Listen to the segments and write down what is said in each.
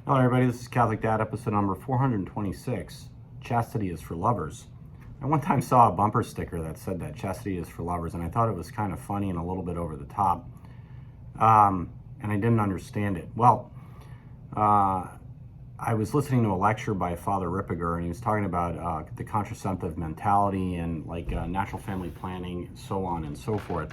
Hello everybody, this is Catholic Dad, episode number 426, Chastity is for Lovers. I one time saw a bumper sticker that said that Chastity is for Lovers, and I thought it was kind of funny and a little bit over the top, and I didn't understand it. Well, I was listening to a lecture by Father Ripperger, and he was talking about the contraceptive mentality and natural family planning, so on and so forth.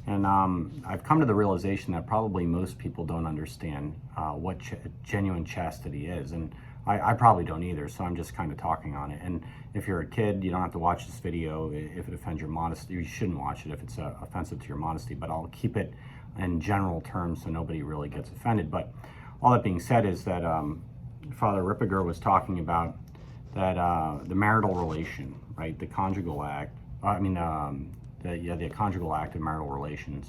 And I've come to the realization that probably most people don't understand what genuine chastity is. And I probably don't either, so I'm just kind of talking on it. And if you're a kid, you don't have to watch this video if it offends your modesty. You shouldn't watch it if it's offensive to your modesty, but I'll keep it in general terms so nobody really gets offended. But all that being said is that Father Ripperger was talking about that the marital relation, right, the Conjugal Act, the Conjugal Act of marital relations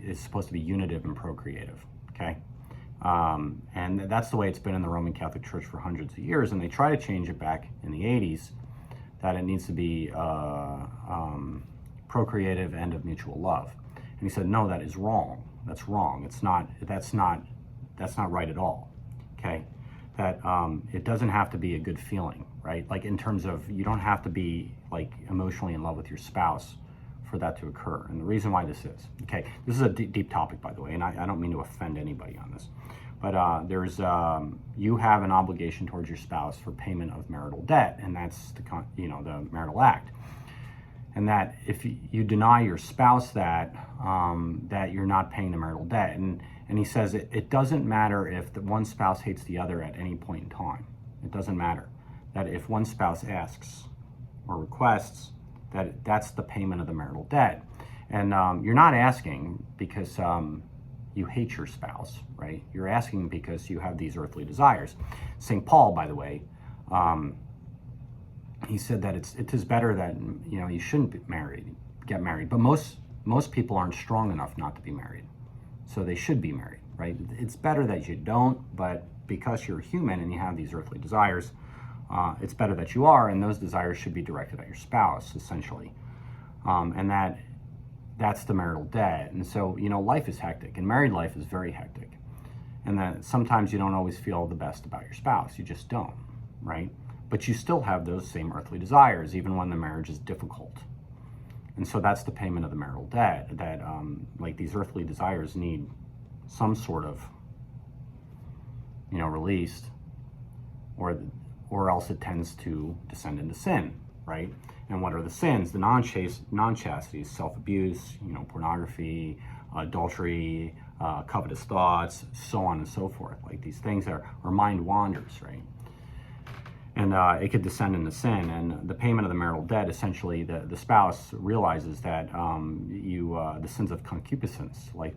is supposed to be unitive and procreative, okay? And that's the way it's been in the Roman Catholic Church for hundreds of years, and they try to change it back in the 80s that it needs to be procreative and of mutual love. And he said, no, that is wrong. That's wrong. That's not right at all, okay? That it doesn't have to be a good feeling, right? Like in terms of, you don't have to be like emotionally in love with your spouse for that to occur. And the reason why this is, okay, this is a deep topic, by the way, and I don't mean to offend anybody on this, but you have an obligation towards your spouse for payment of marital debt, and that's the marital act. And that if you deny your spouse that, that you're not paying the marital debt. And he says it doesn't matter if the one spouse hates the other at any point in time. It doesn't matter. That if one spouse asks or requests, that's the payment of the marital debt. And you're not asking because you hate your spouse, right? You're asking because you have these earthly desires. St. Paul, by the way, he said that it is better that you shouldn't get married. But most people aren't strong enough not to be married. So they should be married, right? It's better that you don't, but because you're human and you have these earthly desires, it's better that you are, and those desires should be directed at your spouse, essentially. And that's the marital debt. And so, life is hectic, and married life is very hectic. And that sometimes you don't always feel the best about your spouse. You just don't, right? But you still have those same earthly desires, even when the marriage is difficult. And so that's the payment of the marital debt, that these earthly desires need some sort of, released, or else it tends to descend into sin, right? And what are the sins? The non-chastity is self-abuse, pornography, adultery, covetous thoughts, so on and so forth. Like these things are mind wanders, right? And it could descend into sin. And the payment of the marital debt, essentially, the spouse realizes that the sins of concupiscence, like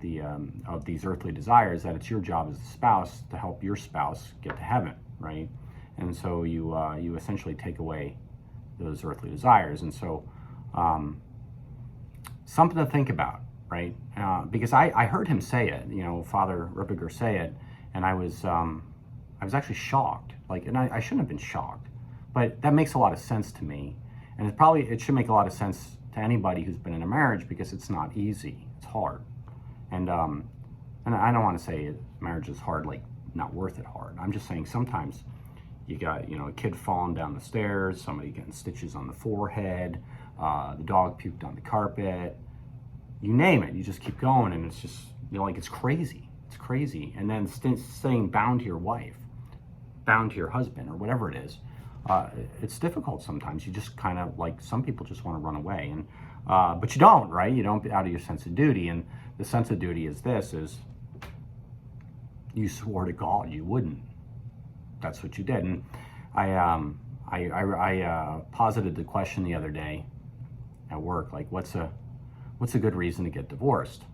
of these earthly desires, that it's your job as the spouse to help your spouse get to heaven, right? And so you essentially take away those earthly desires. And so something to think about, right? Because I heard him say it, Father Ripperger say it, and I was actually shocked. And I shouldn't have been shocked, but that makes a lot of sense to me. And it should make a lot of sense to anybody who's been in a marriage, because it's not easy, it's hard. And I don't want to say marriage is hard, like not worth it hard. I'm just saying sometimes you got, a kid falling down the stairs, somebody getting stitches on the forehead, the dog puked on the carpet, you name it, you just keep going, and it's just, it's crazy. It's crazy. And then staying bound to your wife, bound to your husband, or whatever it is, it's difficult sometimes. You just kind of, some people just want to run away, and but you don't, right? You don't, out of your sense of duty. And the sense of duty is you swore to God you wouldn't. That's what you did. And I posited the question the other day at work, what's a good reason to get divorced,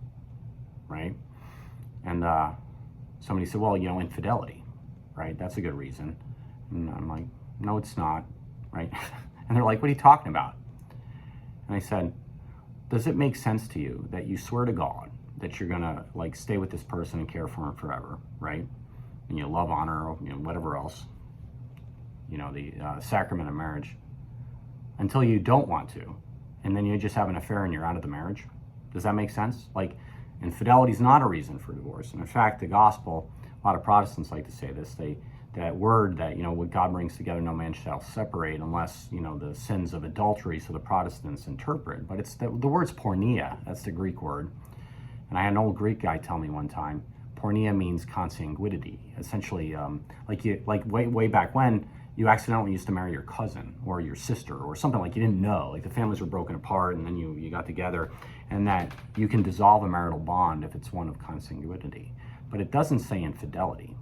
right? And somebody said, well, infidelity, right? That's a good reason. And I'm like, no, it's not, right? And they're like, what are you talking about? And I said, does it make sense to you that you swear to God that you're gonna stay with this person and care for him forever, right? And you love, honor, whatever else, the sacrament of marriage, until you don't want to, and then you just have an affair and you're out of the marriage? Does that make sense? Infidelity is not a reason for divorce. And in fact, the gospel a lot of Protestants like to say this. That word that, what God brings together, no man shall separate, unless, the sins of adultery, so the Protestants interpret. But it's the word's porneia. That's the Greek word. And I had an old Greek guy tell me one time, porneia means consanguinity. Essentially, like way back when, you accidentally used to marry your cousin or your sister or something, like you didn't know. Like the families were broken apart and then you got together, and that you can dissolve a marital bond if it's one of consanguinity. But it doesn't say infidelity.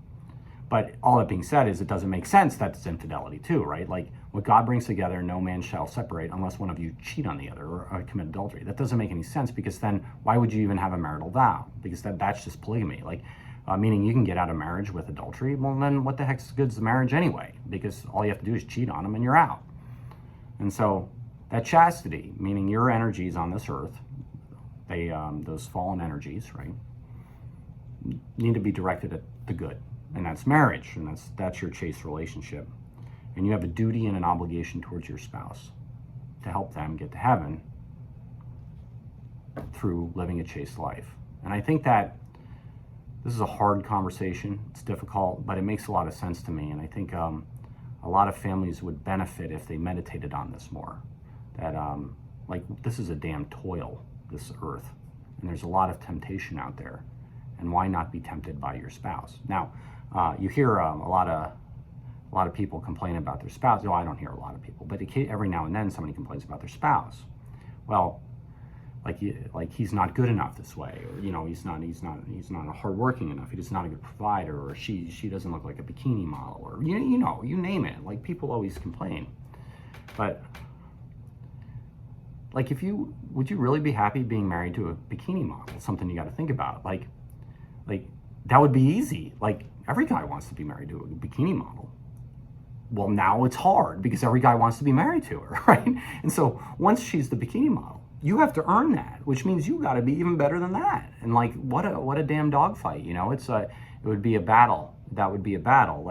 But all that being said is it doesn't make sense that it's infidelity too, right? Like what God brings together, no man shall separate unless one of you cheat on the other or commit adultery. That doesn't make any sense, because then why would you even have a marital vow? Because that's just polygamy. Meaning you can get out of marriage with adultery. Well, then what the heck's good's the marriage anyway? Because all you have to do is cheat on them and you're out. And so that chastity, meaning your energies on this earth, those fallen energies, right, need to be directed at the good. And that's marriage, and that's your chaste relationship. And you have a duty and an obligation towards your spouse to help them get to heaven through living a chaste life. And I think that this is a hard conversation. It's difficult, but it makes a lot of sense to me. And I think a lot of families would benefit if they meditated on this more. That this is a damn toil, this earth, and there's a lot of temptation out there. And why not be tempted by your spouse? Now, you hear a lot of people complain about their spouse. No, I don't hear a lot of people, but every now and then somebody complains about their spouse. Well, like he's not good enough this way, or he's not hardworking enough. He's not a good provider, or she doesn't look like a bikini model, or you name it. Like people always complain, but would you really be happy being married to a bikini model? Something you got to think about. Like that would be easy. Like every guy wants to be married to a bikini model. Well, now it's hard because every guy wants to be married to her, right? And so once she's the bikini model, you have to earn that, which means you got to be even better than that. And what a damn dogfight, it would be a battle. That would be a battle.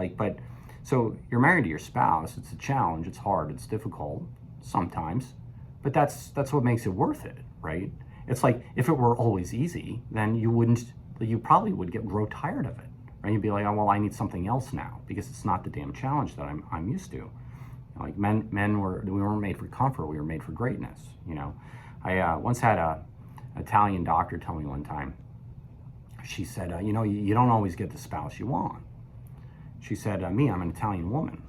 So you're married to your spouse. It's a challenge. It's hard. It's difficult sometimes, but that's what makes it worth it, right? It's like if it were always easy, then you probably would grow tired of it, right? You'd be like, oh, well, I need something else now because it's not the damn challenge that I'm used to. We weren't made for comfort. We were made for greatness. I once had an Italian doctor tell me one time. She said, you don't always get the spouse you want. She said, I'm an Italian woman,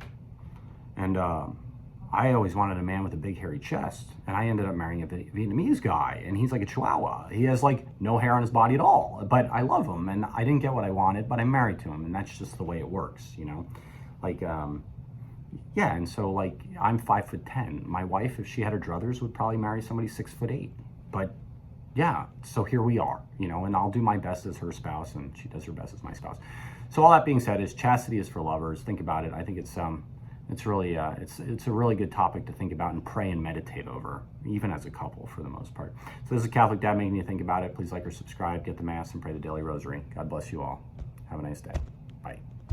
and I always wanted a man with a big hairy chest, and I ended up marrying a Vietnamese guy, and he's like a Chihuahua. He has no hair on his body at all, but I love him, and I didn't get what I wanted, but I'm married to him, and that's just the way it works, Yeah, and so I'm 5'10". My wife, if she had her druthers, would probably marry somebody 6'8". But yeah, so here we are, and I'll do my best as her spouse, and she does her best as my spouse. So all that being said, is chastity is for lovers. Think about it. I think it's really it's a really good topic to think about and pray and meditate over, even as a couple for the most part. So this is Catholic Dad making you think about it. Please like or subscribe, get the Mass, and pray the daily rosary. God bless you all. Have a nice day.